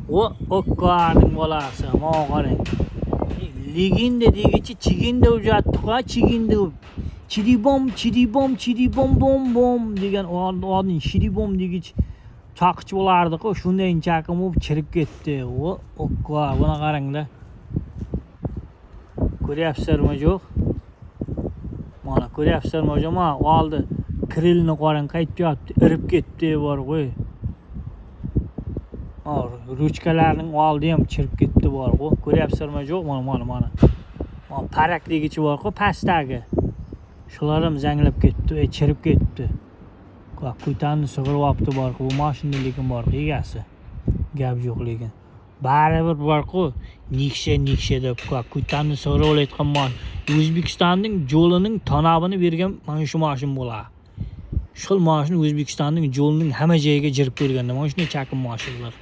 Okkarning bolasi, mana qarang. Ligin dedigicha chiginda ujatdi, chiginda. Chidibom bom degan odin chidibom degich chaqich bo'lardi-ku, shunday chaqim bo'lib chirib ketdi. Okka, buni qaranglar. Ko'ryapsizlarmi yo'q? Mana ko'ryapsizlarmi yo'q? Mana oldi krilni qarang qaytyapti, irib ketdi bor qo'y. Ruchkalarning oldi ham chirib ketdi bor qo'y. Ko'ryapsizlarmi yo'q? Mana. Mana parak degichi bor-ku, pastdagi. Shular ham zanglab ketdi, chirib ketdi. Kuytanni sug'urib olibdi bor-ku, bu mashina lekin bor-ku egasi. Gap yo'q lekin. Baribir bor-ku, niksha deb kuytanni sug'urib olayotgan mashina. O'zbekistonning yo'lining tanobini bergan mana shu mashina bo'lar. Shu mashina O'zbekistonning yo'lining hamma joyiga jirib berganda mana shunday chaqim mashinalar.